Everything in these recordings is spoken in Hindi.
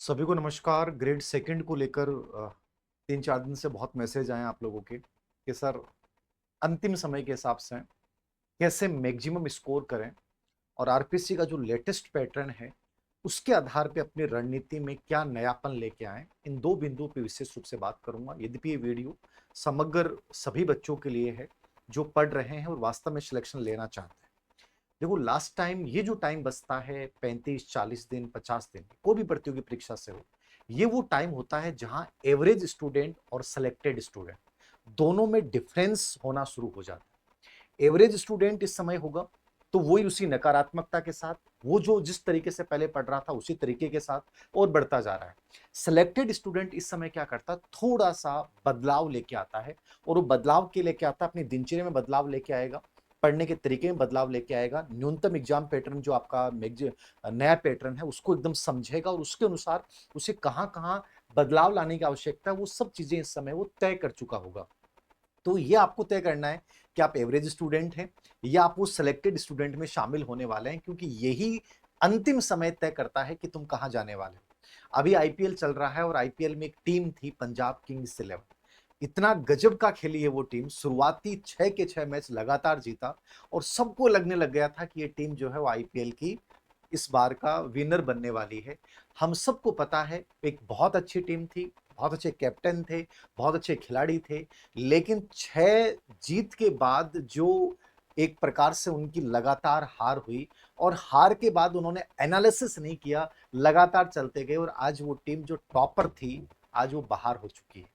सभी को नमस्कार। ग्रेड सेकंड को लेकर 3-4 दिन से बहुत मैसेज आए हैं आप लोगों के कि सर अंतिम समय के हिसाब से कैसे मैक्सिमम स्कोर करें और आरपीएससी का जो लेटेस्ट पैटर्न है उसके आधार पे अपनी रणनीति में क्या नयापन लेके आए। इन दो बिंदुओं पे विशेष रूप से बात करूंगा। यद्यपि ये वीडियो समग्र सभी बच्चों के लिए है जो पढ़ रहे हैं और वास्तव में सिलेक्शन लेना चाहते हैं। देखो, लास्ट टाइम ये जो टाइम बचता है 35-40 दिन 50 दिन कोई भी प्रतियोगी परीक्षा से हो, ये वो टाइम होता है जहां एवरेज स्टूडेंट और सिलेक्टेड स्टूडेंट दोनों में डिफरेंस होना शुरू हो जाता है। एवरेज स्टूडेंट इस समय होगा तो वही उसी नकारात्मकता के साथ, वो जो जिस तरीके से पहले पढ़ रहा था उसी तरीके के साथ और बढ़ता जा रहा है। सिलेक्टेड स्टूडेंट इस समय क्या करता है, थोड़ा सा बदलाव लेके आता है। और वो बदलाव के लेके आता है, अपनी दिनचर्या में बदलाव लेके आएगा, पढ़ने के तरीके में बदलाव लेके आएगा, न्यूनतम एग्जाम पैटर्न जो आपका नया पैटर्न है उसको एकदम समझेगा और उसके अनुसार उसे कहाँ कहाँ बदलाव लाने की आवश्यकता है वो सब चीजें इस समय वो तय कर चुका होगा। तो ये आपको तय करना है कि आप एवरेज स्टूडेंट हैं या आप वो सिलेक्टेड स्टूडेंट में शामिल होने वाले हैं, क्योंकि यही अंतिम समय तय करता है कि तुम कहां जाने वाले हो। अभी आईपीएल चल रहा है और आईपीएल में एक टीम थी पंजाब किंग्स 11। इतना गजब का खेली है वो टीम, शुरुआती 6 के 6 मैच लगातार जीता और सबको लगने लग गया था कि ये टीम जो है वो आईपीएल की इस बार का विनर बनने वाली है। हम सबको पता है एक बहुत अच्छी टीम थी, बहुत अच्छे कैप्टन थे, बहुत अच्छे खिलाड़ी थे, लेकिन 6 जीत के बाद जो एक प्रकार से उनकी लगातार हार हुई और हार के बाद उन्होंने एनालिसिस नहीं किया, लगातार चलते गए और आज वो टीम जो टॉपर थी आज वो बाहर हो चुकी है।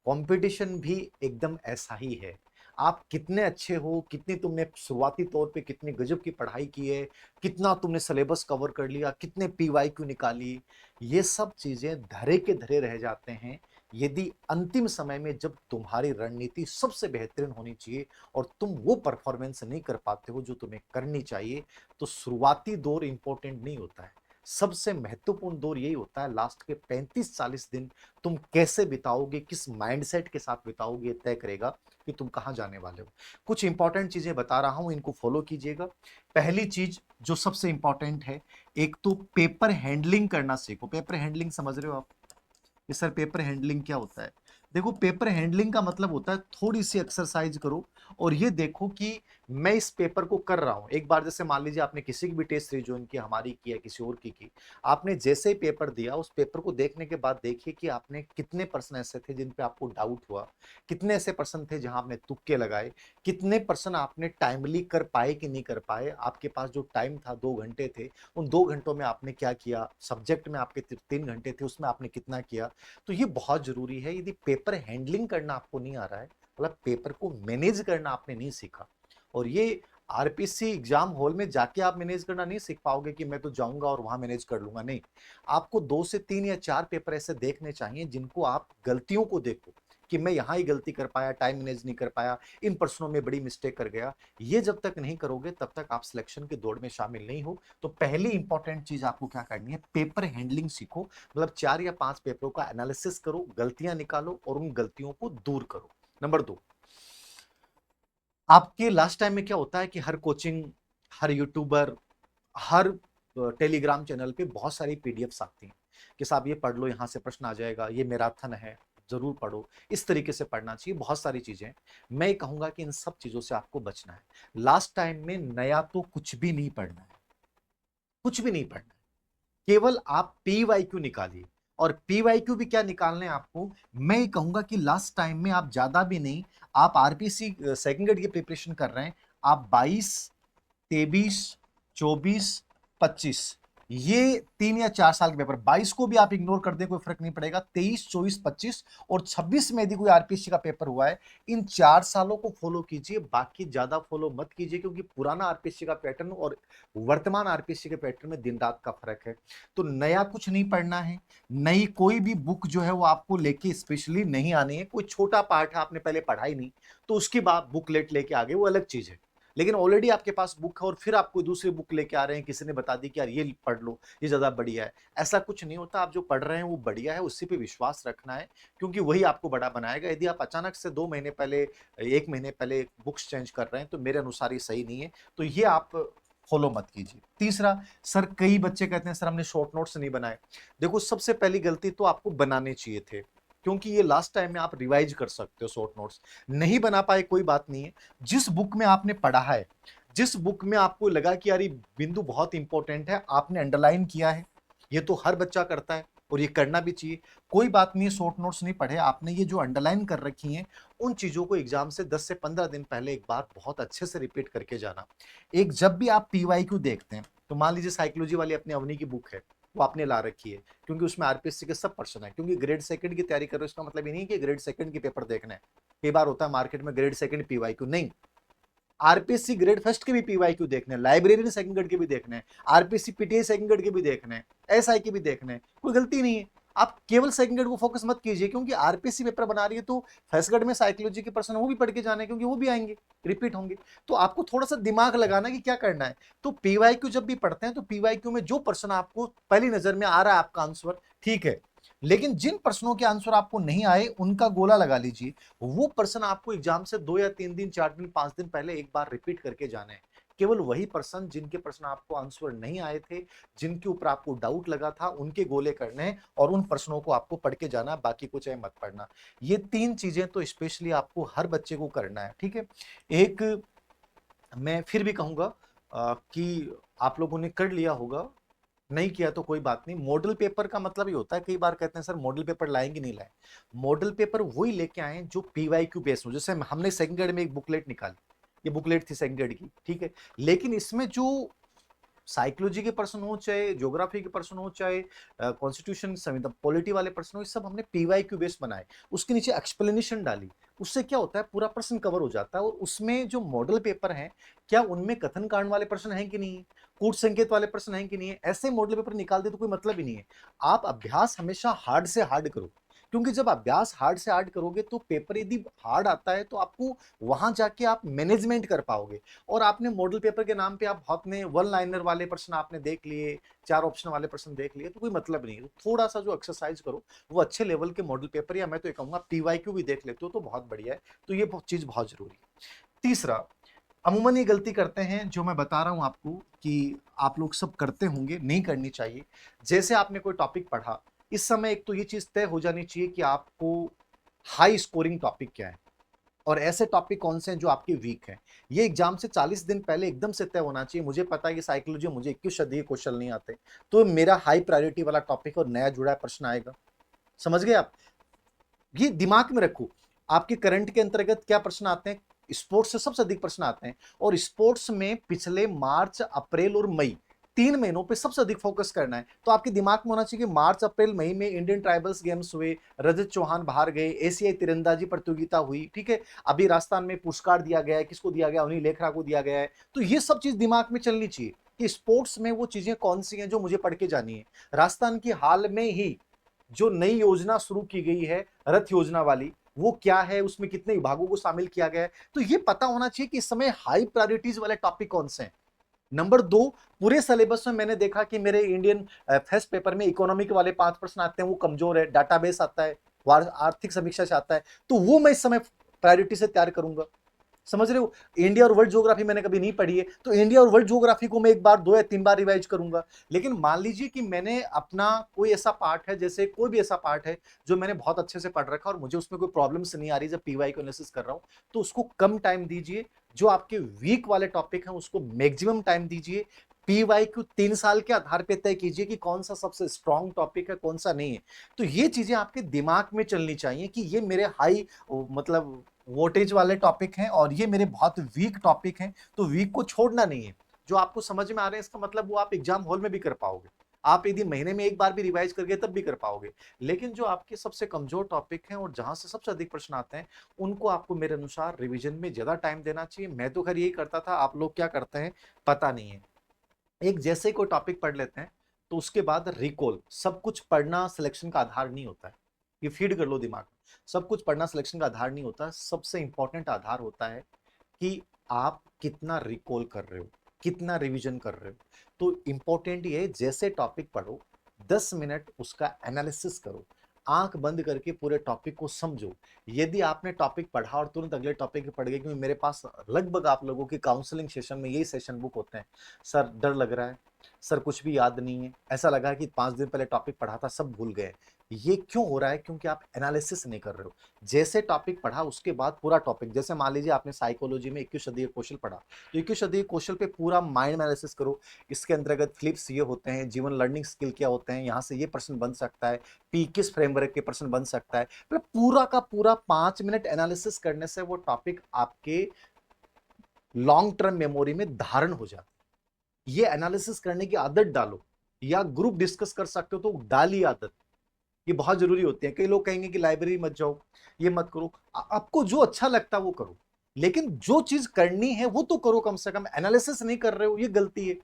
कंपटीशन भी एकदम ऐसा ही है। आप कितने अच्छे हो, कितनी तुमने शुरुआती तौर पे कितनी गजब की पढ़ाई की है, कितना तुमने सिलेबस कवर कर लिया, कितने पीवाईक्यू निकाली, ये सब चीजें धरे के धरे रह जाते हैं यदि अंतिम समय में जब तुम्हारी रणनीति सबसे बेहतरीन होनी चाहिए और तुम वो परफॉर्मेंस नहीं कर पाते हो जो तुम्हें करनी चाहिए। तो शुरुआती दौर इंपॉर्टेंट नहीं होता है, सबसे महत्वपूर्ण दौर यही होता है लास्ट के 35-40 दिन तुम कैसे बिताओगे, किस माइंडसेट के साथ बिताओगे, तय करेगा कि तुम कहां जाने वाले हो। कुछ इंपॉर्टेंट चीजें बता रहा हूं, इनको फॉलो कीजिएगा। पहली चीज जो सबसे इंपॉर्टेंट है, एक तो पेपर हैंडलिंग करना सीखो। पेपर हैंडलिंग समझ रहे हो आप? कि सर पेपर हैंडलिंग क्या होता है? देखो, पेपर हैंडलिंग का मतलब होता है थोड़ी सी एक्सरसाइज करो और ये देखो कि मैं इस पेपर को कर रहा हूं। एक बार जैसे मान लीजिए आपने किसी की भी टेस्ट रिज्यूम की, हमारी की या किसी और की, आपने जैसे ही पेपर दिया उस पेपर को देखने के बाद देखिए कि आपने कितने पर्सन ऐसे थे जिन पे आपको डाउट हुआ, कितने ऐसे पर्सन थे जहां आपने तुक्के लगाए, कितने पर्सन आपने टाइमली कर पाए कि नहीं कर पाए। आपके पास जो टाइम था 2 घंटे थे, उन 2 घंटों में आपने क्या किया, सब्जेक्ट में आपके 3 घंटे थे उसमें आपने कितना किया। तो ये बहुत जरूरी है। यदि पेपर हैंडलिंग करना आपको नहीं आ रहा है, मतलब पेपर को मैनेज करना आपने नहीं सीखा, और ये आरपीसी एग्जाम हॉल में जाके आप मैनेज करना नहीं सीख पाओगे कि मैं तो जाऊंगा और वहां मैनेज कर लूंगा, नहीं। आपको 2 से 3 या 4 पेपर ऐसे देखने चाहिए जिनको आप गलतियों को देखो कि मैं यहां ही गलती कर पाया, टाइम मैनेज नहीं कर पाया, इन पर्सनों में बड़ी मिस्टेक कर गया। ये जब तक नहीं करोगे तब तक आप सिलेक्शन की दौड़ में शामिल नहीं हो। तो पहली इंपॉर्टेंट चीज आपको क्या करनी है, पेपर हैंडलिंग सीखो। मतलब 4 या 5 पेपरों का एनालिसिस करो, गलतियां निकालो और उन गलतियों को दूर करो। नंबर 2, आपके लास्ट टाइम में क्या होता है कि हर कोचिंग, हर यूट्यूबर, हर टेलीग्राम चैनल पे बहुत सारी पीडीएफ्स आती हैं कि साहब ये पढ़ लो, यहाँ से प्रश्न आ जाएगा, ये मैराथन है, जरूर पढ़ो, इस तरीके से पढ़ना चाहिए, बहुत सारी चीजें। मैं कहूंगा कि इन सब चीजों से आपको बचना है। लास्ट टाइम में नया तो कुछ भी नहीं पढ़ना है, कुछ भी नहीं पढ़ना है। केवल आप पीवाईक्यू निकालिए। और पीवाईक्यू भी क्या निकालने हैं आपको, मैं ये कहूंगा कि लास्ट टाइम में आप ज्यादा भी नहीं, आप आरपीसी सेकंड ग्रेड की प्रिपरेशन कर रहे हैं, आप 22, 23, 24, 25, ये 3 या 4 साल के पेपर, 22 को भी आप इग्नोर कर दें कोई फर्क नहीं पड़ेगा, 23, 24, 25 और 26 में यदि कोई आरपीसी का पेपर हुआ है, इन 4 सालों को फॉलो कीजिए, बाकी ज्यादा फॉलो मत कीजिए, क्योंकि पुराना आरपीसी का पैटर्न और वर्तमान आरपीसी के पैटर्न में दिन रात का फर्क है। तो नया कुछ नहीं पढ़ना है, नई कोई भी बुक जो है वो आपको लेके स्पेशली नहीं आनी है। कोई छोटा पार्ट है आपने पहले पढ़ा ही नहीं तो उसकी बात बुकलेट लेके आगे वो अलग चीज है। लेकिन ऑलरेडी आपके पास बुक है और फिर आप कोई दूसरी बुक लेके आ रहे हैं, किसी ने बता दी कि यार ये पढ़ लो, ये ज्यादा बढ़िया है, ऐसा कुछ नहीं होता। आप जो पढ़ रहे हैं वो बढ़िया है, उसी पे विश्वास रखना है, क्योंकि वही आपको बड़ा बनाएगा। यदि आप अचानक से 2 महीने पहले, 1 महीने पहले बुक्स चेंज कर रहे हैं तो मेरे अनुसार ये सही नहीं है। तो ये आप फॉलो मत कीजिए। तीसरा, सर कई बच्चे कहते हैं सर हमने शॉर्ट नोट्स नहीं बनाए। देखो सबसे पहली गलती तो आपको बनाने चाहिए थे, क्योंकि ये लास्ट टाइम में आप रिवाइज कर सकते हो शॉर्ट नोट्स। नहीं बना पाए कोई बात नहीं है, जिस बुक में आपने पढ़ा है, जिस बुक में आपको लगा कि यार ये बिंदु बहुत इंपॉर्टेंट है, आपने अंडरलाइन किया है, ये तो हर बच्चा करता है और ये करना भी चाहिए। कोई बात नहीं, शॉर्ट नोट्स नहीं पढ़े आपने, ये जो अंडरलाइन कर रखी हैं उन चीजों को एग्जाम से 10 से 15 दिन पहले एक बार बहुत अच्छे से रिपीट करके जाना। एक जब भी आप पीवाईक्यू देखते हैं, तो मान लीजिए साइकोलॉजी वाली अपनी अवनी की बुक है, वो आपने ला रखी है, क्योंकि उसमें आरपीएससी के सब प्रश्न है, क्योंकि ग्रेड सेकंड की तैयारी कर रहे हो इसका मतलब ये नहीं कि ग्रेड सेकंड के पेपर देखना है। कई बार होता है मार्केट में ग्रेड सेकंड पीवाईक्यू नहीं, आरपीएससी ग्रेड फर्स्ट के भी पीवाईक्यू देखने हैं, लाइब्रेरी सेकंड ग्रेड के भी देखने हैं, आरपीएससी पीटीआई सेकंड ग्रेड के भी देखने हैं, एसआई के भी देखने हैं, कोई गलती नहीं है। आप केवल सेकंड ग्रेड को फोकस मत कीजिए, क्योंकि आरपीएससी पेपर बना रही है तो फर्स्ट ग्रेड में साइकोलॉजी के प्रश्न वो भी पढ़ के जाने, क्योंकि वो भी आएंगे, रिपीट होंगे। तो आपको थोड़ा सा दिमाग लगाना कि क्या करना है। तो पीवाईक्यू जब भी पढ़ते हैं तो पीवाईक्यू में जो प्रश्न आपको पहली नजर में आ रहा है आपका आंसर, ठीक है, लेकिन जिन प्रश्नों के आंसर आपको नहीं आए उनका गोला लगा लीजिए। वो प्रश्न आपको एग्जाम से 2 या 3 दिन, 4 दिन, 5 दिन पहले एक बार रिपीट करके जाने हैं। केवल वही प्रश्न जिनके प्रश्न आपको आंसर नहीं आए थे, जिनके ऊपर आपको डाउट लगा था, उनके गोले करने हैं और उन प्रश्नों को आपको पढ़ के जाना, बाकी कुछ है मत पढ़ना। ये 3 चीजें तो स्पेशली आपको हर बच्चे को करना है, ठीक है। एक मैं फिर भी कहूंगा कि आप लोगों ने कर लिया होगा, नहीं किया तो कोई बात नहीं। मॉडल पेपर का मतलब ये होता है, कई बार कहते हैं सर मॉडल पेपर लाएंगे नहीं लाए। मॉडल पेपर वही लेके आए जो पीवाईक्यू बेस हो। जैसे हमने सेकंड ग्रेड में एक बुकलेट निकाली, ये बुकलेट थी सेकंड ग्रेड की, ठीक है, लेकिन इसमें जो साइकोलॉजी के प्रश्न हो, चाहे ज्योग्राफी के प्रश्न हो, चाहे कॉन्स्टिट्यूशन संविधान पॉलिटी वाले प्रश्न हो, ये सब हमने पीवाईक्यू बेस बनाए। उसके नीचे एक्सप्लेनेशन डाली, उससे क्या होता है पूरा प्रश्न कवर हो जाता है। और उसमें जो मॉडल पेपर है, क्या उनमें कथन कांड वाले प्रश्न हैं कि नहीं है, कूट संकेत वाले प्रश्न हैं कि नहीं है, ऐसे मॉडल पेपर निकाल दे तो कोई मतलब ही नहीं है। आप अभ्यास हमेशा हार्ड से हार्ड करो, क्योंकि जब अभ्यास हार्ड से हार्ड करोगे तो पेपर यदि हार्ड आता है तो आपको वहां जाके आप मैनेजमेंट कर पाओगे। और आपने मॉडल पेपर के नाम पे आप बहुत ने वन लाइनर वाले प्रश्न आपने देख लिए, 4 ऑप्शन वाले प्रश्न देख लिए, तो कोई मतलब नहीं है। तो थोड़ा सा जो एक्सरसाइज करो वो अच्छे लेवल के मॉडल पेपर, या मैं तो ये कहूंगा पीवाईक्यू भी देख लेते हो तो बहुत बढ़िया है। तो ये चीज बहुत जरूरी है। तीसरा, अमूमन ये गलती करते हैं जो मैं बता रहा हूं आपको कि आप लोग सब करते होंगे, नहीं करनी चाहिए। जैसे आपने कोई टॉपिक पढ़ा, इस समय एक तो ये चीज तय हो जानी चाहिए कि आपको हाई स्कोरिंग टॉपिक क्या है और ऐसे टॉपिक कौन से हैं जो आपके वीक हैं। ये एग्जाम से 40 दिन पहले एकदम से तय होना चाहिए। मुझे पता है कि साइकोलॉजी मुझे 21 सदी के क्वेश्चन नहीं आते, तो मेरा हाई प्रायोरिटी वाला टॉपिक और नया जुड़ा प्रश्न आएगा। समझ गए आप? ये दिमाग में रखो। आपके करंट के अंतर्गत क्या प्रश्न आते हैं? स्पोर्ट्स से सबसे अधिक प्रश्न आते हैं, और स्पोर्ट्स में पिछले मार्च, अप्रैल और मई 3 महीनों पे सबसे अधिक फोकस करना है। तो आपके दिमाग में होना चाहिए कि मार्च, अप्रैल, मई में इंडियन ट्राइबल्स गेम्स हुए, रजत चौहान बाहर गए, एशियाई तीरंदाजी प्रतियोगिता हुई, ठीक है, अभी राजस्थान में पुरस्कार दिया गया है, किसको दिया गया? अनिल लेखरा को दिया गया है। तो ये सब चीज दिमाग में चलनी चाहिए कि स्पोर्ट्स में वो चीजें कौन सी हैं जो मुझे पढ़ के जानी है। राजस्थान की हाल में ही जो नई योजना शुरू की गई है, रथ योजना वाली, वो क्या है, उसमें कितने विभागों को शामिल किया गया है, तो ये पता होना चाहिए कि इस समय हाई प्रायोरिटीज वाले टॉपिक कौन से हैं। नंबर 2, पूरे सिलेबस में मैंने देखा कि मेरे इंडियन फर्स्ट पेपर में इकोनॉमिक वाले 5 प्रश्न आते हैं, वो कमजोर है, डाटाबेस आता है, आर्थिक समीक्षा से आता है, तो वो मैं इस समय प्रायोरिटी से तैयार करूंगा। समझ रहे हो? इंडिया और वर्ल्ड ज्योग्राफी मैंने कभी नहीं पढ़ी है, तो इंडिया और वर्ल्ड ज्योग्राफी को मैं एक बार, 2 या 3 बार रिवाइज करूंगा। लेकिन मान लीजिए कि मैंने अपना कोई ऐसा पार्ट है, जैसे कोई भी ऐसा पार्ट है जो मैंने बहुत अच्छे से पढ़ रखा और मुझे उसमें कोई प्रॉब्लम्स नहीं आ रही जब पीवाई को एनालिसिस कर रहा हूं, तो उसको कम टाइम दीजिए। जो आपके वीक वाले टॉपिक हैं उसको मैक्सिमम टाइम दीजिए। पीवाईक्यू 3 साल के आधार पर तय कीजिए कि कौन सा सबसे स्ट्रॉन्ग टॉपिक है, कौन सा नहीं है। तो ये चीजें आपके दिमाग में चलनी चाहिए कि ये मेरे हाई, मतलब वोटेज वाले टॉपिक हैं और ये मेरे बहुत वीक टॉपिक हैं, तो वीक को छोड़ना नहीं है। जो आपको समझ में आ रहे हैं इसका मतलब वो आप एग्जाम हॉल में भी कर पाओगे, आप यदि महीने में एक बार भी रिवाइज करके तब भी कर पाओगे। लेकिन जो आपके सबसे कमजोर टॉपिक हैं और जहां से सबसे अधिक प्रश्न आते हैं, उनको आपको मेरे अनुसार रिवीजन में ज्यादा टाइम देना चाहिए। मैं तो खैर यही करता था, आप लोग क्या करते हैं पता नहीं है। एक जैसे ही कोई टॉपिक पढ़ लेते हैं तो उसके बाद रिकॉल, सब कुछ पढ़ना सिलेक्शन का आधार नहीं होता है, ये फीड कर लो दिमाग में। सब कुछ पढ़ना सिलेक्शन का आधार नहीं होता, सबसे इंपॉर्टेंट आधार होता है कि आप कितना रिकॉल कर रहे हो, कितना रिवीजन कर रहे हो। तो इंपॉर्टेंट ये है, जैसे टॉपिक पढ़ो 10 मिनट उसका एनालिसिस करो। आंख बंद करके पूरे टॉपिक को समझो। यदि आपने टॉपिक पढ़ा और तुरंत अगले टॉपिक पे पढ़ गए, क्योंकि मेरे पास लगभग आप लोगों की काउंसलिंग सेशन में यही सेशन बुक होते हैं, सर डर लग रहा है, सर कुछ भी याद नहीं है, ऐसा लगा है कि 5 दिन पहले टॉपिक पढ़ा था सब भूल गए। ये क्यों हो रहा है? क्योंकि आप एनालिसिस नहीं कर रहे हो। जैसे टॉपिक पढ़ा उसके बाद पूरा टॉपिक, जैसे मान लीजिए आपने साइकोलॉजी में 21 सदी कौशल पढ़ा, तो 21 सदी कौशल पे पूरा माइंड एनालिसिस करो। इसके अंतर्गत फ्लिप्स ये होते हैं, जीवन लर्निंग स्किल क्या होते हैं, यहाँ से ये प्रश्न बन सकता है, पी किस फ्रेमवर्क के प्रश्न बन सकता है। मतलब पूरा का पूरा 5 मिनट एनालिसिस करने से वो टॉपिक आपके लॉन्ग टर्म मेमोरी में धारण हो जाता है। ये एनालिसिस करने की आदत डालो, या ग्रुप डिस्कस कर सकते हो तो डाली आदत, ये बहुत जरूरी होती है। कई लोग कहेंगे कि लाइब्रेरी मत जाओ, ये मत करो, आपको जो अच्छा लगता है वो करो, लेकिन जो चीज करनी है वो तो करो। कम से कम एनालिसिस नहीं कर रहे हो, ये गलती है।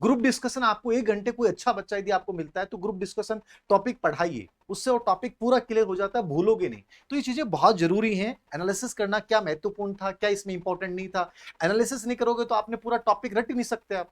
ग्रुप डिस्कशन आपको 1 घंटे कोई अच्छा बच्चा यदि आपको मिलता है तो ग्रुप डिस्कशन टॉपिक पढ़ाइए, उससे वो टॉपिक पूरा क्लियर हो जाता है, भूलोगे नहीं। तो ये चीजें बहुत जरूरी हैं। एनालिसिस करना क्या महत्वपूर्ण था, क्या इसमें इंपॉर्टेंट नहीं था। एनालिसिस नहीं करोगे तो आपने पूरा टॉपिक रट ही नहीं सकते आप।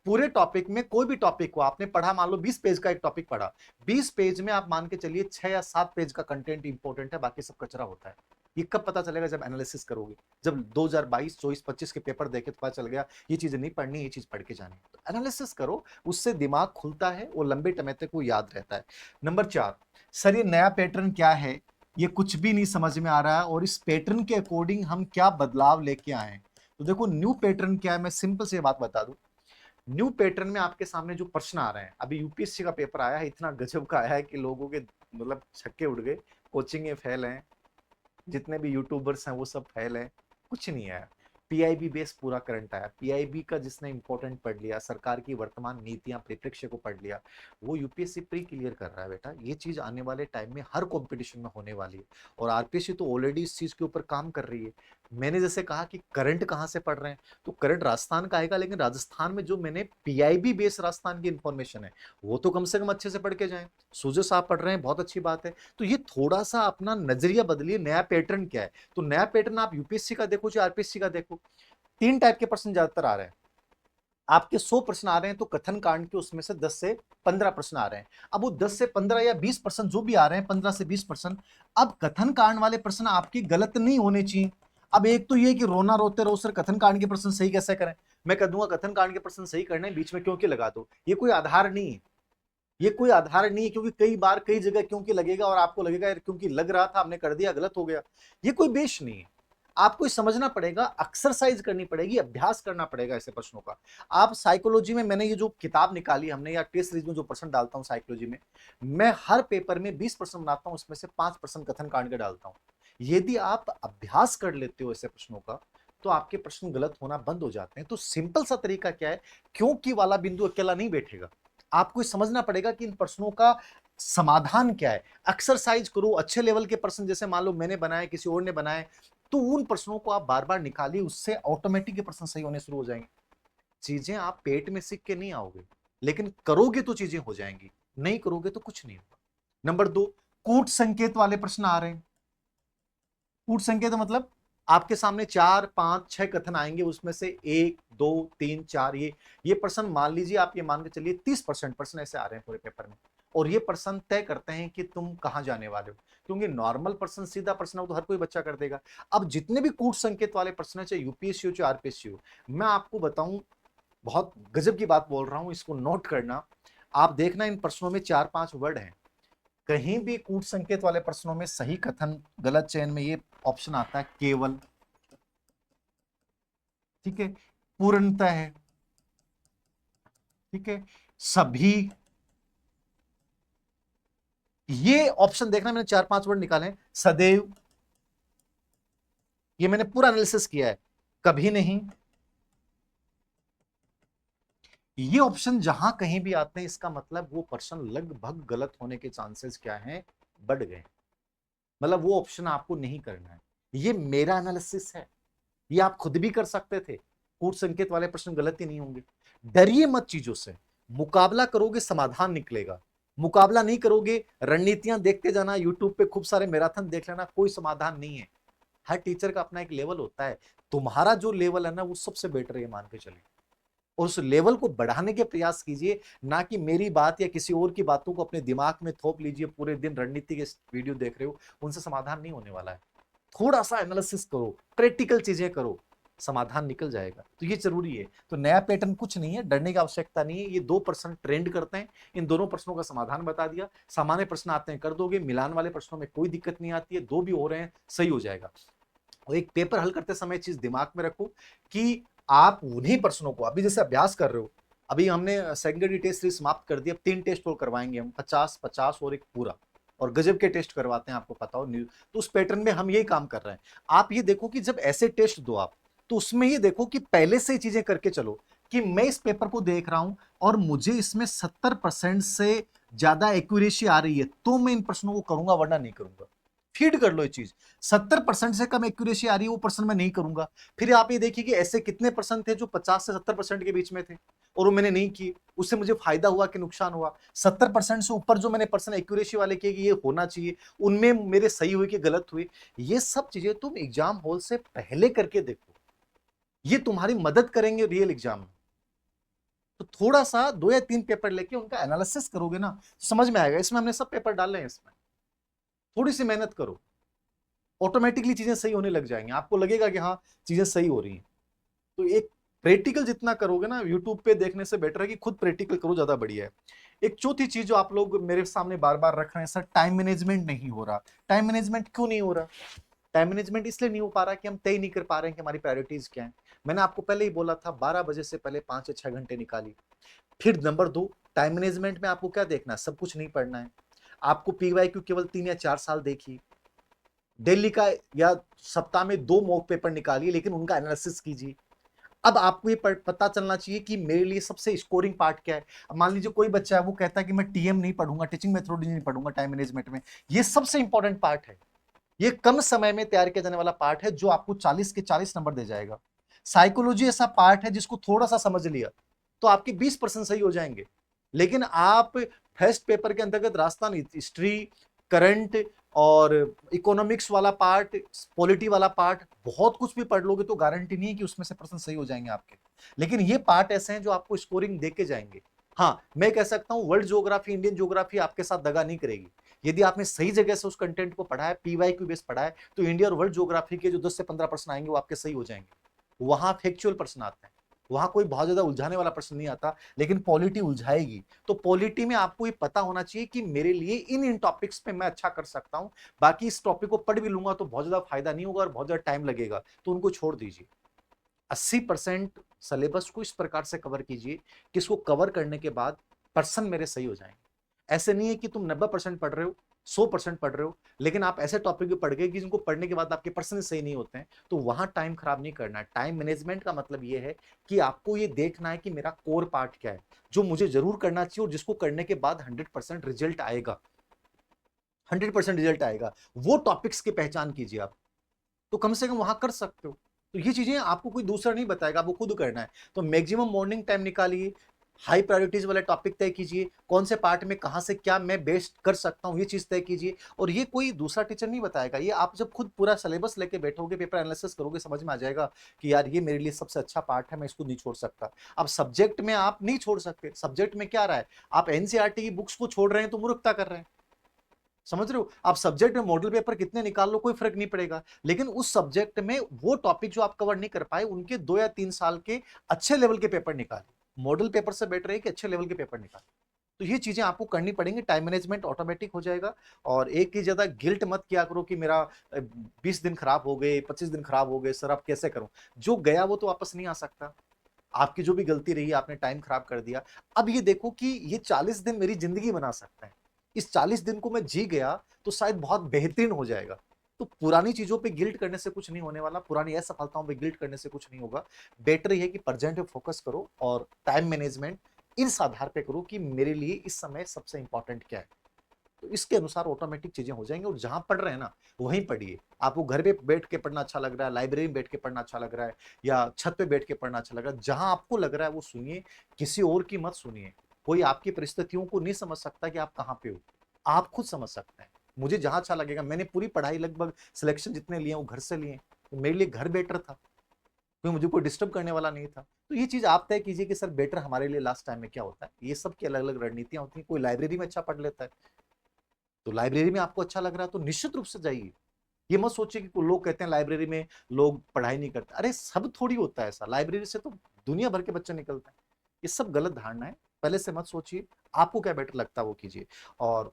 पूरे टॉपिक में कोई भी टॉपिक को आपने पढ़ा, मान लो 20 पेज का एक टॉपिक पढ़ा, 20 पेज में आप मान के चलिए 6 या 7 पेज का कंटेंट इंपॉर्टेंट है, बाकी सब कचरा होता है। ये कब पता चलेगा? जब एनालिसिस करोगे, जब 2022 24 25 के पेपर देखे तो पता चल गया ये चीजें नहीं पढ़नी, ये चीज पढ़ के जानी। तो एनालिसिस करो, उससे दिमाग खुलता है, वो लंबे समय तक वो याद रहता है। नंबर 4, सर ये नया पैटर्न क्या है, ये कुछ भी नहीं समझ में आ रहा है, और इस पैटर्न के अकॉर्डिंग हम क्या बदलाव लेके आए। तो देखो न्यू पैटर्न क्या है, मैं सिंपल से बात बता दूं। न्यू पैटर्न में आपके सामने जो प्रश्न आ रहे हैं, अभी यूपीएससी का पेपर आया है, इतना गजब का आया है कि लोगों के मतलब छक्के उड़ गए, कोचिंग फेल हैं, जितने भी यूट्यूबर्स हैं वो सब फेल हैं, कुछ नहीं आया। पीआईबी बेस पूरा करंट आया। पीआईबी का जिसने इंपॉर्टेंट पढ़ लिया, सरकार की वर्तमान नीतियां परिप्रेक्ष्य को पढ़ लिया, वो यूपीएससी प्री क्लियर कर रहा है बेटा। ये चीज आने वाले टाइम में हर कंपटीशन में होने वाली है, और आरपीएससी तो ऑलरेडी इस चीज के ऊपर काम कर रही है। मैंने जैसे कहा कि करंट कहाँ से पढ़ रहे हैं, तो करंट राजस्थान का आएगा, लेकिन राजस्थान में जो मैंने पीआईबी बेस राजस्थान की इंफॉर्मेशन है वो तो कम से कम अच्छे से पढ़ के जाएं। सूजो साहब पढ़ रहे हैं, बहुत अच्छी बात है। तो ये थोड़ा सा अपना नजरिया बदलिए, नया पैटर्न क्या है। तो नया पैटर्न आप यूपीएससी का देखो चाहे आरपीएससी का देखो, 3 टाइप के प्रश्न ज्यादातर आ रहे हैं। आपके 100 प्रश्न आ रहे हैं तो कथन कांड के उसमें से 10 से 15 प्रश्न आ रहे हैं। अब वो 10 से 15 या 20% जो भी आ रहे हैं, 15 से 20%, अब कथन कांड वाले प्रश्न आपके गलत नहीं होने चाहिए। अब एक तो ये कि रोना रोते रहो सर कथन कांड के प्रश्न सही कैसे करें, मैं कह दूंगा कथन कांड के प्रश्न सही करने बीच में क्योंकि लगा दो, ये कोई आधार नहीं है। ये कोई आधार नहीं है, क्योंकि कई बार कई जगह क्योंकि लगेगा और आपको लगेगा यार क्योंकि लग रहा था हमने कर दिया गलत हो गया। ये कोई बेस नहीं है। आपको समझना पड़ेगा, एक्सरसाइज करनी पड़ेगी, अभ्यास करना पड़ेगा ऐसे प्रश्नों का। आप साइकोलॉजी में, मैंने ये जो किताब निकाली हमने, या टेस्ट सीरीज में जो प्रश्न डालता हूं साइकोलॉजी में, मैं हर पेपर में 20 प्रश्न बनाता हूं, उसमें से 5 प्रश्न कथन कांड के डालता हूं। यदि आप अभ्यास कर लेते हो ऐसे प्रश्नों का तो आपके प्रश्न गलत होना बंद हो जाते हैं। तो सिंपल सा तरीका क्या है, क्योंकि वाला बिंदु अकेला नहीं बैठेगा, आपको समझना पड़ेगा कि इन प्रश्नों का समाधान क्या है। एक्सरसाइज करो, अच्छे लेवल के प्रश्न जैसे मान लो मैंने बनाए, किसी और ने बनाए, तो उन प्रश्नों को आप बार बार निकालिए, उससे ऑटोमेटिक प्रश्न सही होने शुरू हो जाएंगे। चीजें आप पेट में सीख के नहीं आओगे, लेकिन करोगे तो चीजें हो जाएंगी, नहीं करोगे तो कुछ नहीं होगा। नंबर 2, कूट संकेत वाले प्रश्न आ रहे हैं। कूट संकेत मतलब आपके सामने 4 5 6 कथन आएंगे, उसमें से 1 2 3 4, ये प्रश्न मान लीजिए, आप ये मान के चलिए 30% प्रश्न ऐसे आ रहे हैं पूरे पेपर में, और ये प्रश्न तय करते हैं कि तुम कहां जाने वाले हो। क्योंकि नॉर्मल प्रश्न, सीधा प्रश्न हो तो हर कोई बच्चा कर देगा। अब जितने भी कूट संकेत वाले प्रश्न है, चाहे यूपीएससी हो चाहे आरपीएससी हो, मैं आपको बताऊं, बहुत गजब की बात बोल रहा हूं, इसको नोट करना। आप देखना इन प्रश्नों में 4 5 वर्ड हैं, कहीं भी कूट संकेत वाले प्रश्नों में सही कथन गलत चयन में ये ऑप्शन आता है केवल, ठीक है, पूर्णतः है, ठीक है, सभी, ये ऑप्शन देखना, मैंने 4 5 वर्ड निकाले, सदैव, ये मैंने पूरा एनालिसिस किया है, कभी नहीं, ये ऑप्शन जहां कहीं भी आते हैं इसका मतलब वो प्रश्न लगभग गलत होने के चांसेस क्या हैं, बढ़ गए। मतलब वो ऑप्शन आपको नहीं करना है। ये मेरा एनालिसिस है, ये आप खुद भी कर सकते थे। कूट संकेत वाले प्रश्न गलत ही नहीं होंगे। डरिए मत चीजों से, मुकाबला करोगे समाधान निकलेगा। मुकाबला नहीं करोगे, रणनीतियां देखते जाना, यूट्यूब पे खूब सारे मैराथन देख लेना, कोई समाधान नहीं है। हर टीचर का अपना एक लेवल होता है, तुम्हारा जो लेवल है ना वो सबसे बेटर है, मान के चलिए। और उस लेवल को बढ़ाने के प्रयास कीजिए, ना कि मेरी बात या किसी और की बातों को अपने दिमाग में थोप लीजिए। पूरे दिन रणनीति के वीडियो देख रहे हो, उनसे समाधान नहीं होने वाला है। थोड़ा सा एनालिसिस करो, प्रैक्टिकल चीजें करो, समाधान निकल जाएगा। तो ये जरूरी है। तो नया पैटर्न कुछ नहीं है, डरने की आवश्यकता नहीं है। ये 2% ट्रेंड करते हैं, इन दोनों प्रश्नों का समाधान बता दिया। सामान्य प्रश्न आते हैं कर दोगे, मिलान वाले प्रश्नों में कोई दिक्कत नहीं आती है, दो भी हो रहे हैं सही हो जाएगा। और एक पेपर हल करते समय चीज दिमाग में रखो कि आप उन्हीं प्रश्नों को अभी जैसे अभ्यास कर रहे हो, अभी हमने सेकेंडरी टेस्ट सीरीज समाप्त कर दिया, अब 3 टेस्ट और करवाएंगे हम, 50-50 और एक पूरा, और गजब के टेस्ट करवाते हैं आपको पता हो। तो उस पैटर्न में हम यही काम कर रहे हैं। आप ये देखो कि जब ऐसे टेस्ट दो आप, तो उसमें ये देखो कि पहले से चीजें करके चलो कि मैं इस पेपर को देख रहा हूं और मुझे इसमें 70% से ज्यादा एक्यूरेसी आ रही है, तो मैं इन प्रश्नों को करूंगा, वरना नहीं करूंगा। फीड कर लो ये चीज। 70% से कम एक्यूरेसी आ रही है, वो पर्सन मैं नहीं करूंगा। फिर आप ये देखिए कि ऐसे कितने परसेंट थे जो 50 से 70% के बीच में थे और वो मैंने नहीं किए, उससे मुझे फायदा हुआ कि नुकसान हुआ। 70% से ऊपर जो मैंने पर्सन एक्यूरेसी वाले किए कि ये होना चाहिए, उनमें मेरे सही हुए कि गलत हुए। ये सब चीजें तुम एग्जाम हॉल से पहले करके देखो, ये तुम्हारी मदद करेंगे रियल एग्जाम में। तो थोड़ा सा 2 या 3 पेपर लेके उनका एनालिसिस करोगे ना, समझ में आएगा। इसमें हमने सब पेपर डाले हैं, इसमें थोड़ी सी मेहनत करो, ऑटोमेटिकली चीजें सही होने लग जाएंगी। आपको लगेगा कि हाँ चीजें सही हो रही हैं। तो एक प्रैक्टिकल जितना करोगे ना यूट्यूब पे देखने से बेटर है कि खुद प्रैक्टिकल करो, ज्यादा बढ़िया है। एक चौथी चीज जो आप लोग मेरे सामने बार बार रख रहे हैं, सर टाइम मैनेजमेंट नहीं हो रहा। टाइम मैनेजमेंट क्यों नहीं हो रहा? टाइम मैनेजमेंट इसलिए नहीं हो पा रहा कि हम तय नहीं कर पा रहे हैं कि हमारी प्रायोरिटीज क्या है। मैंने आपको पहले ही बोला था 12 बजे से पहले 5 या 6 घंटे निकालिए। फिर नंबर 2, टाइम मैनेजमेंट में आपको क्या देखना है? सब कुछ नहीं पढ़ना है। आपको पीवाईक्यू केवल 3 या 4 साल देखिए, दिल्ली का, या सप्ताह में 2 मॉक पेपर निकालिए, लेकिन उनका एनालिसिस कीजिए। अब आपको ये पता चलना चाहिए कि मेरे लिए सबसे स्कोरिंग पार्ट क्या है। अब मान लीजिए कोई बच्चा है वो कहता है कि मैं टीएम नहीं पढ़ूंगा, टीचिंग मेथोडोलॉजी नहीं पढ़ूंगा टाइम मैनेजमेंट में। ये सबसे इंपॉर्टेंट पार्ट है। ये कम समय में तैयार किया जाने वाला पार्ट है जो आपको 40 के 40 नंबर दे जाएगा। साइकोलॉजी ऐसा पार्ट है जिसको थोड़ा सा समझ लिया तो आपके 20% सही हो जाएंगे। लेकिन आप फर्स्ट पेपर के अंतर्गत राजस्थान हिस्ट्री, करंट और इकोनॉमिक्स वाला पार्ट, पॉलिटी वाला पार्ट, बहुत कुछ भी पढ़ लोगे तो गारंटी नहीं है कि उसमें से प्रश्न सही हो जाएंगे आपके। लेकिन ये पार्ट ऐसे हैं जो आपको स्कोरिंग दे के जाएंगे। हाँ, मैं कह सकता हूं वर्ल्ड ज्योग्राफी, इंडियन ज्योग्राफी आपके साथ दगा नहीं करेगी। यदि आपने सही जगह से उस कंटेंट को पढ़ा है, पीवाईक्यू बेस पढ़ा है, तो इंडिया और वर्ल्ड ज्योग्राफी के जो 10 से 15 प्रश्न आएंगे वो आपके सही हो जाएंगे। वहां फैक्चुअल प्रश्न आते हैं, वहां कोई बहुत ज्यादा उलझाने वाला प्रश्न नहीं आता। लेकिन पॉलिटी उलझाएगी। तो पॉलिटी में आपको ये पता होना चाहिए कि मेरे लिए इन इन टॉपिक्स पे मैं अच्छा कर सकता हूं। बाकी इस टॉपिक को पढ़ भी लूंगा तो बहुत ज्यादा फायदा नहीं होगा और बहुत ज्यादा टाइम लगेगा, तो उनको छोड़ दीजिए। 80% सिलेबस को इस प्रकार से कवर कीजिए कि इसको कवर करने के बाद पर्सन मेरे सही हो जाएंगे। ऐसे नहीं है कि तुम 90% पढ़ रहे हो, 100% पढ़ रहे हो, लेकिन आप ऐसे टॉपिक भी पढ़ गए कि जिनको पढ़ने के बाद आपके पर्सन सही नहीं होते हैं, तो वहां टाइम खराब नहीं करना है। टाइम मैनेजमेंट का मतलब यह है कि आपको ये देखना है कि मेरा कोर पार्ट क्या है, जो मुझे जरूर करना चाहिए और जिसको करने के बाद 100% रिजल्ट आएगा। 100% रिजल्ट आएगा, वो टॉपिक्स की पहचान कीजिए आप, तो कम से कम वहां कर सकते हो। तो ये चीजें आपको कोई दूसरा नहीं बताएगा, आपको खुद करना है। तो मैक्सिमम मॉर्निंग टाइम निकालिए, हाई प्रायोरिटीज वाले टॉपिक तय कीजिए, कौन से पार्ट में कहां से क्या मैं बेस्ट कर सकता हूं, ये चीज तय कीजिए। और ये कोई दूसरा टीचर नहीं बताएगा, ये आप जब खुद पूरा सिलेबस लेके बैठोगे, पेपर एनालिसिस करोगे, समझ में आ जाएगा कि यार ये मेरे लिए सबसे अच्छा पार्ट है, मैं इसको नहीं छोड़ सकता। अब सब्जेक्ट में आप नहीं छोड़ सकते, सब्जेक्ट में क्या रहा है, आप एनसीईआरटी की बुक्स को छोड़ रहे हैं तो मूर्खता कर रहे हैं। समझ रहे हो? आप सब्जेक्ट में मॉडल पेपर कितने निकाल लो, कोई फर्क नहीं पड़ेगा। लेकिन उस सब्जेक्ट में वो टॉपिक जो आप कवर नहीं कर पाए, उनके 2 या 3 साल के अच्छे लेवल के पेपर निकाले। मॉडल पेपर से बेटर है कि अच्छे लेवल के पेपर निकाले। तो ये चीजें आपको करनी पड़ेंगी, टाइम मैनेजमेंट ऑटोमेटिक हो जाएगा। और एक ही ज्यादा गिल्ट मत किया करो कि मेरा 20 दिन खराब हो गए, 25 दिन खराब हो गए, सर अब कैसे करूं। जो गया वो तो वापस नहीं आ सकता। आपकी जो भी गलती रही, आपने टाइम खराब कर दिया। अब ये देखो कि ये 40 दिन मेरी जिंदगी बना सकता है। इस 40 दिन को मैं जी गया तो शायद बहुत बेहतरीन हो जाएगा। तो पुरानी चीजों पे गिल्ट करने से कुछ नहीं होने वाला, पुरानी असफलताओं पे गिल्ट करने से कुछ नहीं होगा। बेटर ये है कि प्रेजेंट पे फोकस करो और टाइम मैनेजमेंट इस आधार पे करो कि मेरे लिए इस समय सबसे इंपॉर्टेंट क्या है। तो इसके अनुसार ऑटोमेटिक चीजें हो जाएंगी। और जहां पढ़ रहे हैं ना वहीं पढ़िए। आपको घर पे बैठ के पढ़ना अच्छा लग रहा है, लाइब्रेरी में बैठ के पढ़ना अच्छा लग रहा है, या छत पे बैठ के पढ़ना अच्छा लग रहा है, जहां आपको लग रहा है वो सुनिए, किसी और की मत सुनिए। कोई आपकी परिस्थितियों को नहीं समझ सकता कि आप कहाँ पे हो, आप खुद समझ सकते हैं। मुझे जहां अच्छा लगेगा, मैंने पूरी पढ़ाई लगभग सिलेक्शन जितने लिए वो घर से लिए, तो मेरे लिए घर बेटर था। क्योंकि मुझे कोई डिस्टर्ब करने वाला नहीं था। तो ये चीज आप तय कीजिए कि सर बेटर हमारे लिए लास्ट टाइम में क्या होता है। ये सब की अलग अलग रणनीतियां होती हैं। कोई लाइब्रेरी में अच्छा पढ़ लेता है, तो लाइब्रेरी में आपको अच्छा लग रहा है तो निश्चित रूप से जाइए। ये मत सोचिए कि लोग कहते हैं लाइब्रेरी में लोग पढ़ाई नहीं करते, अरे सब थोड़ी होता है ऐसा, लाइब्रेरी से तो दुनिया भर के बच्चे निकलते हैं। ये सब गलत धारणा है, पहले से मत सोचिए, आपको क्या बेटर लगता है वो कीजिए। और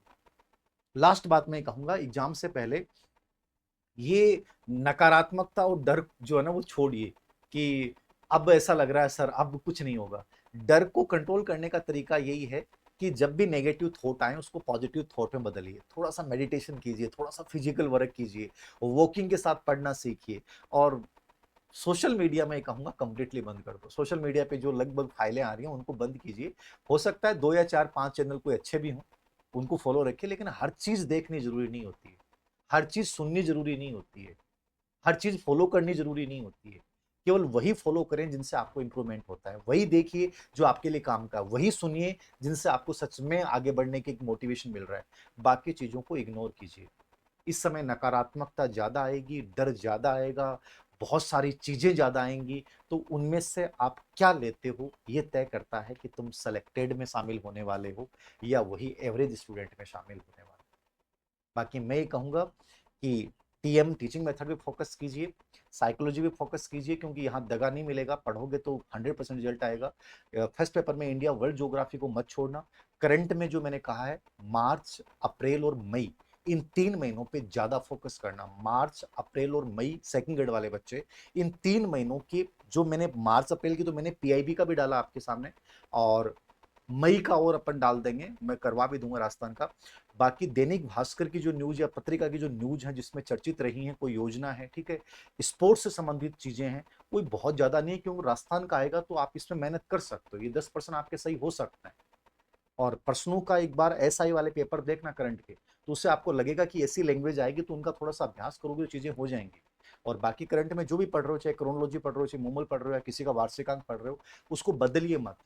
लास्ट बात मैं कहूंगा, एग्जाम से पहले ये नकारात्मकता और डर जो है ना वो छोड़िए कि अब ऐसा लग रहा है सर अब कुछ नहीं होगा। डर को कंट्रोल करने का तरीका यही है कि जब भी नेगेटिव थॉट आए उसको पॉजिटिव थॉट में बदलिए, थोड़ा सा मेडिटेशन कीजिए, थोड़ा सा फिजिकल वर्क कीजिए, वॉकिंग के साथ पढ़ना सीखिए। और सोशल मीडिया में कहूंगा कंप्लीटली बंद कर दो। सोशल मीडिया पे जो लगभग फाइलें आ रही हैं उनको बंद कीजिए। हो सकता है 2 या 4 5 चैनल कोई अच्छे भी हों, उनको फॉलो रखिए, लेकिन हर चीज देखनी जरूरी नहीं होती है, हर चीज सुननी जरूरी नहीं होती है, हर चीज फॉलो करनी जरूरी नहीं होती है। केवल वही फॉलो करें जिनसे आपको इंप्रूवमेंट होता है, वही देखिए जो आपके लिए काम का, वही सुनिए जिनसे आपको सच में आगे बढ़ने की एक मोटिवेशन मिल रहा है। बाकी चीजों को इग्नोर कीजिए। इस समय नकारात्मकता ज्यादा आएगी, डर ज्यादा आएगा, बहुत सारी चीजें ज्यादा आएंगी। तो उनमें से आप क्या लेते हो ये तय करता है कि तुम सेलेक्टेड में शामिल होने वाले हो या वही एवरेज स्टूडेंट में शामिल होने वाले हो। बाकी मैं ये कहूंगा कि टीएम टीचिंग मेथड पे फोकस कीजिए, साइकोलॉजी पे फोकस कीजिए, क्योंकि यहाँ दगा नहीं मिलेगा, पढ़ोगे तो 100% रिजल्ट आएगा। फर्स्ट पेपर में इंडिया वर्ल्ड ज्योग्राफी को मत छोड़ना। करंट में जो मैंने कहा है, मार्च अप्रैल और मई, इन 3 महीनों पे ज्यादा फोकस करना। मार्च अप्रैल और मई सेकंड ग्रेड वाले बच्चे, इन 3 महीनों की जो मैंने मार्च अप्रैल की तो मैंने पीआईबी का भी डाला आपके सामने, और मई का और अपन डाल देंगे, मैं करवा भी दूंगा राजस्थान का। बाकी दैनिक भास्कर की जो न्यूज या पत्रिका की जो न्यूज है जिसमें चर्चित रही है, कोई योजना है, ठीक है, स्पोर्ट्स से संबंधित चीजें हैं, कोई बहुत ज्यादा नहीं है, क्योंकि राजस्थान का आएगा तो आप इसमें मेहनत कर सकते हो, ये 10% आपके सही हो सकता है। और प्रश्नों का एक बार एसआई वाले पेपर देखना करंट के, तो उससे आपको लगेगा कि ऐसी लैंग्वेज आएगी तो उनका थोड़ा सा अभ्यास करोगे तो चीजें हो जाएंगी। और बाकी करंट में जो भी पढ़ रहे हो, चाहे क्रोनोलॉजी पढ़ रहे हो, चाहे मोमल पढ़ रहे हो, या किसी का वार्षिकांक पढ़ रहे हो, उसको बदलिए मत।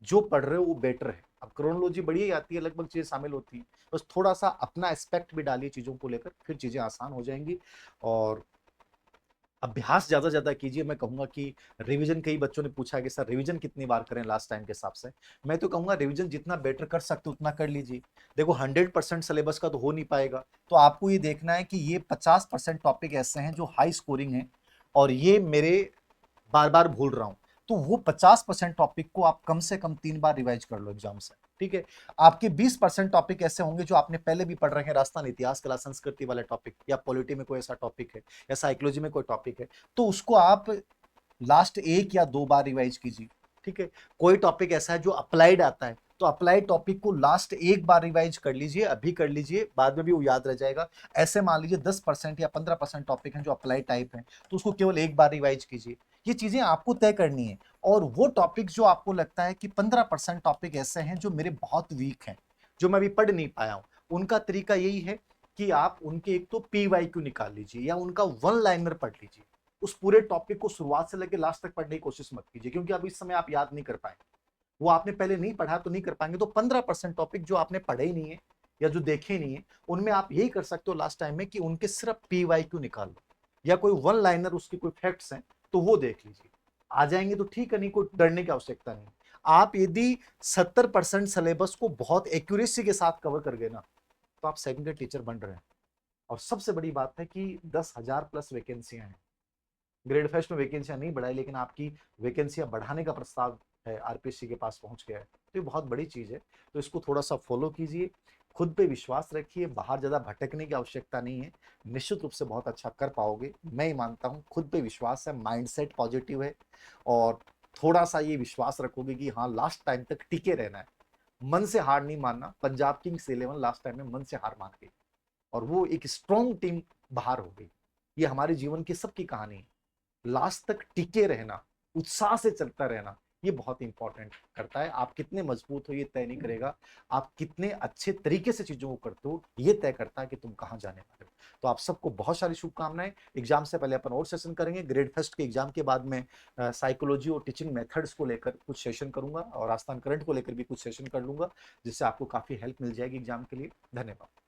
जो पढ़ रहे हो वो बेटर है। अब क्रोनोलॉजी बढ़िया आती है, लगभग चीजें शामिल होती हैं, बस थोड़ा सा अपना एस्पेक्ट भी डालिए चीजों को लेकर, फिर चीजें आसान हो जाएंगी। और अभ्यास ज्यादा ज्यादा कीजिए। मैं कहूंगा कि रिवीजन, कई बच्चों ने पूछा कि सर रिवीजन कितनी बार करें लास्ट टाइम के हिसाब से। मैं तो कहूंगा रिवीजन जितना बेटर कर सकते उतना कर लीजिए। देखो 100% सिलेबस का तो हो नहीं पाएगा, तो आपको ये देखना है कि ये 50% टॉपिक ऐसे हैं जो हाई स्कोरिंग है, और ये मेरे बार बार भूल रहा हूं, तो वो 50% टॉपिक को आप कम से कम 3 बार रिवाइज कर लो एग्जाम से, ठीक है। आपके 20% टॉपिक ऐसे होंगे जो आपने पहले भी पढ़ रखे हैं, राजस्थान इतिहास कला संस्कृति वाले टॉपिक, या पॉलिटी में कोई ऐसा टॉपिक है, या साइकोलॉजी में कोई टॉपिक है, तो उसको आप लास्ट 1 या 2 बार रिवाइज कीजिए, ठीक है। कोई टॉपिक ऐसा है जो अप्लाइड आता है, तो अप्लाइड टॉपिक को लास्ट 1 बार रिवाइज कर लीजिए, अभी कर लीजिए, बाद में भी वो याद रह जाएगा। ऐसे मान लीजिए 10% या 15% टॉपिक हैं जो अप्लाइड टाइप हैं, तो उसको केवल 1 बार रिवाइज कीजिए। ये चीजें आपको तय करनी है। और वो टॉपिक जो आपको लगता है कि 15% टॉपिक ऐसे हैं जो मेरे बहुत वीक हैं, जो मैं अभी पढ़ नहीं पाया हूं, उनका तरीका यही है कि आप उनके एक तो पीवाईक्यू निकाल लीजिए या उनका वन लाइनर पढ़ लीजिए। उस पूरे टॉपिक को शुरुआत से लेकर लास्ट तक पढ़ने की कोशिश मत कीजिए, क्योंकि अब इस समय आप याद नहीं कर पाएंगे, वो आपने पहले नहीं पढ़ा तो नहीं कर पाएंगे। तो 15% टॉपिक जो आपने पढ़े ही नहीं है या जो देखे ही नहीं है, उनमें आप यही कर सकते हो लास्ट टाइम में कि उनके सिर्फ पीवाईक्यू निकाल लो, या कोई वन लाइनर उसकी कोई फैक्ट्स हैं तो वो देख लीजिए। आ जाएंगे तो ठीक है, नहीं कोई डरने की आवश्यकता नहीं। आप यदि 70% सिलेबस को बहुत एक्यूरेसी के साथ कवर कर गए ना, तो आप सेकंड ग्रेड टीचर बन रहे हैं। और सबसे बड़ी बात है कि 10,000+ वैकेंसियां हैं। ग्रेड फेस्ट में वैकेंसियां नहीं बढ़ाई, लेकिन आपकी वैकेंसियां बढ़ाने का प्रस्ताव है, आरपीएससी के पास पहुंच गया है, तो ये बहुत बड़ी चीज है। तो इसको थोड़ा सा फॉलो कीजिए, खुद पे विश्वास रखिए, बाहर ज्यादा भटकने की आवश्यकता नहीं है, निश्चित रूप से बहुत अच्छा कर पाओगे, मैं ही मानता हूँ। खुद पे विश्वास है, माइंडसेट पॉजिटिव है, और थोड़ा सा ये विश्वास रखोगे कि हाँ लास्ट टाइम तक टिके रहना है, मन से हार नहीं मानना। पंजाब किंग्स 11 लास्ट टाइम में मन से हार मान गई, और वो एक स्ट्रॉन्ग टीम बाहर हो गई। ये हमारे जीवन की सबकी कहानी है। लास्ट तक टिके रहना, उत्साह से चलता रहना, ये बहुत इंपॉर्टेंट करता है। आप कितने मजबूत हो ये तय नहीं करेगा, आप कितने अच्छे तरीके से चीजों को करते हो ये तय करता है कि तुम कहां जाने वाले हो। तो आप सबको बहुत सारी शुभकामनाएं। एग्जाम से पहले अपन और सेशन करेंगे, ग्रेड फर्स्ट के एग्जाम के बाद में साइकोलॉजी और टीचिंग मेथड्स को लेकर कुछ सेशन करूंगा, और राजस्थान करंट को लेकर भी कुछ सेशन कर लूंगा, जिससे आपको काफी हेल्प मिल जाएगी एग्जाम के लिए। धन्यवाद।